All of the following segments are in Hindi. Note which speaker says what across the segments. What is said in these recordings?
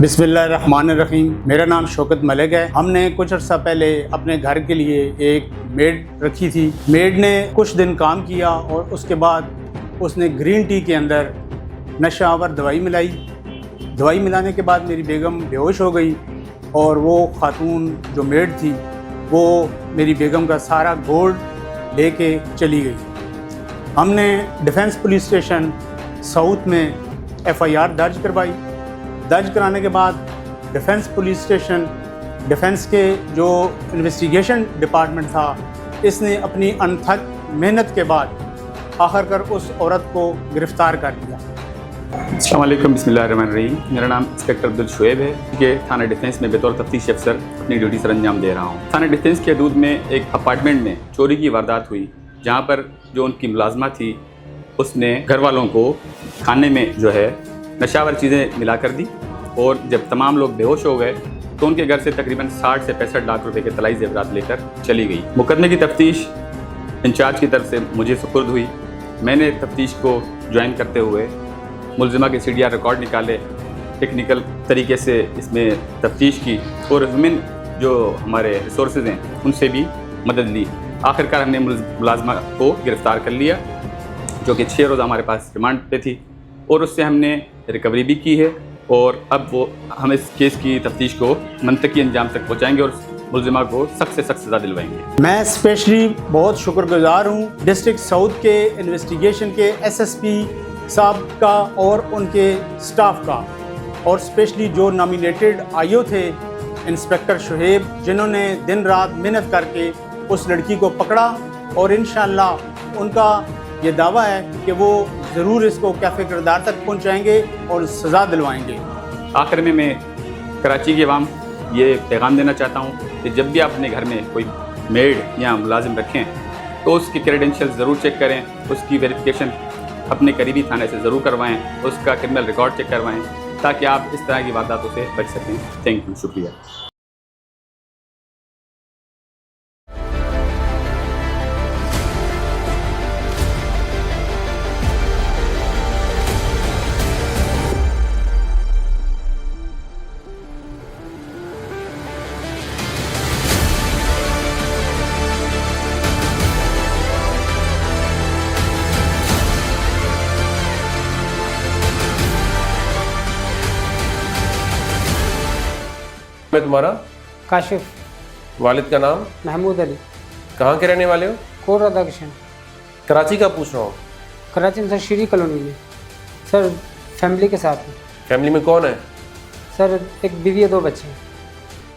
Speaker 1: बिस्मिल्लाहिर्रहमानिर्रहीम। मेरा नाम शौकत मलिक है। हमने कुछ अर्सा पहले अपने घर के लिए एक मेड रखी थी। मेड ने कुछ दिन काम किया और उसके बाद उसने ग्रीन टी के अंदर नशा आवर दवाई मिलाई। दवाई मिलाने के बाद मेरी बेगम बेहोश हो गई और वो खातून जो मेड थी वो मेरी बेगम का सारा गोल्ड लेके चली गई। हमने डिफेंस पुलिस स्टेशन साउथ में FIR दर्ज करवाई। दर्ज कराने के बाद डिफेंस पुलिस स्टेशन डिफेंस के जो इन्वेस्टिगेशन डिपार्टमेंट था इसने अपनी अनथक मेहनत के बाद आखिरकार उस औरत को गिरफ़्तार कर लिया।
Speaker 2: अस्सलाम वालेकुम, बिस्मिल्लाहिर्रहमानिर्रहीम। मेरा नाम इंस्पेक्टर अब्दुल शुएब है कि थाना डिफेंस में बतौर तफ्तीशी अफसर अपनी ड्यूटी सर अंजाम दे रहा हूँ। थाना डिफेंस के हदूद में एक अपार्टमेंट में चोरी की वारदात हुई, जहाँ पर जो उनकी मुलाजमा थी उसने घर वालों को खाने में जो है नशावर चीज़ें मिला कर दी और जब तमाम लोग बेहोश हो गए तो उनके घर से तकरीबन 60 से 65 लाख रुपए के तलाई जेवरात लेकर चली गई। मुकदमे की तफ्तीश इंचार्ज की तरफ से मुझे सुपुर्द हुई। मैंने तफ्तीश को ज्वाइन करते हुए मुलजिमा के CDR रिकॉर्ड निकाले, टेक्निकल तरीके से इसमें तफ्तीश की और ह्यूमन जो हमारे रिसोर्सेज हैं उनसे भी मदद ली। आखिरकार हमने मुलाजमा को गिरफ़्तार कर लिया, जो कि 6 रोज़ हमारे पास रिमांड पे थी और उससे हमने रिकवरी भी की है और अब वो हम इस केस की तफ्तीश को मंतकी अंजाम तक पहुँचाएँगे और मुलजिमा को सख्त से सख्त सज़ा दिलवाएंगे।
Speaker 1: मैं स्पेशली बहुत शुक्रगुजार हूँ डिस्ट्रिक्ट साउथ के इन्वेस्टिगेशन के SSP साहब का और उनके स्टाफ का, और स्पेशली जो नॉमिनेटेड IO थे इंस्पेक्टर शुएब, जिन्होंने दिन रात मेहनत करके उस लड़की को पकड़ा और इंशाअल्लाह उनका ये दावा है कि वो ज़रूर इसको कैफ़े किरदार तक पहुंचाएंगे और सज़ा दिलवाएंगे।
Speaker 2: आखिर में मैं कराची की आवाम ये पैगाम देना चाहता हूँ कि जब भी आप अपने घर में कोई मेड या मुलाजिम रखें तो उसकी क्रेडेंशियल ज़रूर चेक करें, उसकी वेरिफिकेशन अपने करीबी थाने से ज़रूर करवाएं, उसका क्रिमिनल रिकॉर्ड चेक करवाएं ताकि आप इस तरह की वारदातों से बच सकें। थैंक यू, शुक्रिया।
Speaker 3: मैं तुम्हारा
Speaker 4: काशिफ,
Speaker 3: वालिद का नाम?
Speaker 4: महमूद अली।
Speaker 3: कहाँ के रहने वाले हो?
Speaker 4: कोर अदाकशन।
Speaker 3: कराची का पूछ रहा हूँ।
Speaker 4: कराची में सर श्री कॉलोनी में सर, फैमिली के साथ है।
Speaker 3: फैमिली में कौन है?
Speaker 4: सर एक बीवी है, 2 बच्चे हैं।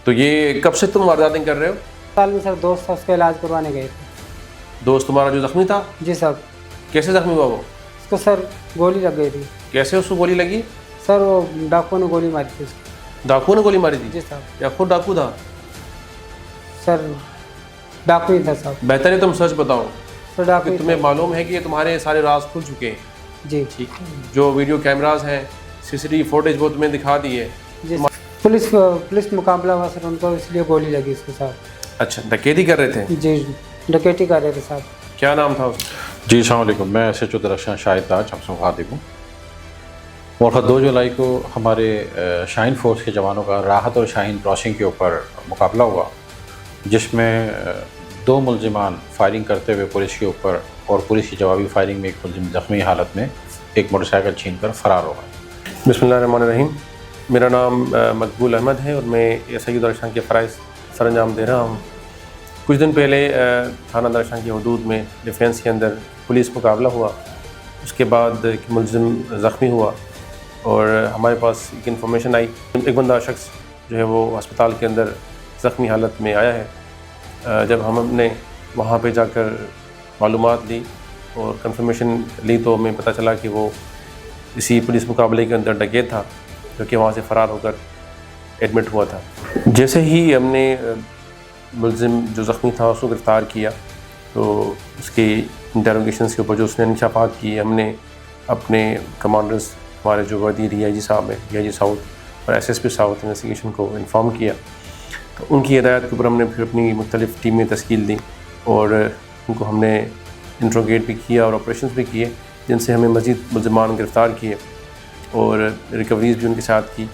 Speaker 3: तो ये कब से तुम वारदातें कर रहे हो?
Speaker 4: साल में सर दोस्त था, उसका इलाज करवाने गए थे।
Speaker 3: दोस्त तुम्हारा जो जख्मी था?
Speaker 4: जी साहब।
Speaker 3: कैसे जख्मी हुआ वो?
Speaker 4: उसको सर गोली लग गई थी।
Speaker 3: कैसे उसको गोली लगी?
Speaker 4: सर वो डाकुओं ने गोली मारी थी उसको।
Speaker 3: डाकुओं ने गोली मारी थी?
Speaker 4: जी साहब।
Speaker 3: या खुद डाकू था?
Speaker 4: सर डाकू ही था साहब।
Speaker 3: बेहतर है तुम सच बताओ
Speaker 4: सर डाकू
Speaker 3: कि
Speaker 4: ही
Speaker 3: तुम्हें
Speaker 4: था।
Speaker 3: मालूम है कि तुम्हारे सारे राज खुल चुके हैं।
Speaker 4: जी
Speaker 3: ठीक है, जो वीडियो कैमराज हैं, CCTV फुटेज वो तुम्हें दिखा दी है।
Speaker 4: जी पुलिस मुकाबला हुआ सर, उनको इसलिए गोली लगी उसके साथ।
Speaker 3: अच्छा, डकैती कर रहे थे?
Speaker 4: जी डकैती कर रहे थे साहब।
Speaker 3: क्या नाम था उसका?
Speaker 5: जी अस्सलाम वालेकुम, मैं SHO दरख्शां शाहिद ताज हमसे मुखातिब हूँ। और 2 जुलाई को हमारे शाहीन फोर्स के जवानों का राहत और शाहीन क्रॉसिंग के ऊपर मुकाबला हुआ, जिसमें 2 मुलजिमान फायरिंग करते हुए पुलिस के ऊपर और पुलिस की जवाबी फायरिंग में एक मुलजिम ज़ख्मी हालत में एक मोटरसाइकिल छीन कर फ़रार हो गए।
Speaker 3: बिस्मिल्लाहिर्रहमानिर्रहीम। मेरा नाम मकबूल अहमद है और मैं SIU दरख्शां के फ़राइज़ सर अंजाम दे रहा हूँ। कुछ दिन पहले थाना दरख्शां की हदूद में डिफेंस के अंदर पुलिस मुकाबला हुआ। उसके बाद एक मुलजिम ज़ख्मी हुआ और हमारे पास एक इन्फॉर्मेशन आई, एक बंदा शख्स जो है वो अस्पताल के अंदर ज़ख्मी हालत में आया है। जब हमने वहाँ पे जाकर मालूमात ली और कंफर्मेशन ली तो हमें पता चला कि वो इसी पुलिस मुकाबले के अंदर डकैत था, जो कि वहाँ से फ़रार होकर एडमिट हुआ था। जैसे ही हमने मुलजिम जो ज़ख्मी था उसको गिरफ़्तार किया तो उसके इंटरोगेशंस के ऊपर जो उसने इंकशाफात किए, हमने अपने कमांडर्स, हमारे जो वदी DIG साहब हैं, DIG साउथ और SSP साउथ इन्वेस्टिगेशन को इन्फॉर्म किया। तो उनकी हिदायत के ऊपर हमने फिर अपनी मुख्तलिफ़ टीमें तश्कील दी और उनको हमने इंट्रोगेट भी किया और ऑपरेशंस भी किए, जिनसे हमें मज़ीद मुलज़िमान गिरफ़्तार किए और रिकवरीज़ भी उनके साथ की,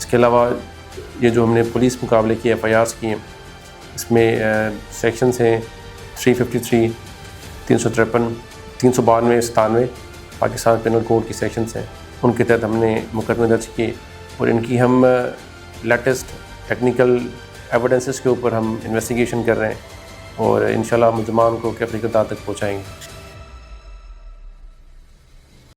Speaker 3: इसके अलावा ये जो हमने पुलिस मुकाबले की FIRs की हैं, इसमें सेक्शंस हैं 353, 353, 392, 97 पाकिस्तान पेनल कोड की सेक्शंस हैं। उनके तहत हमने मुकदमे दर्ज किए और इनकी हम लेटेस्ट टेक्निकल एविडेंसेस के ऊपर हम इन्वेस्टिगेशन कर रहे हैं और इंशाल्लाह मुल्ज़मान को कैफी की अदालत तक पहुँचाएँगे।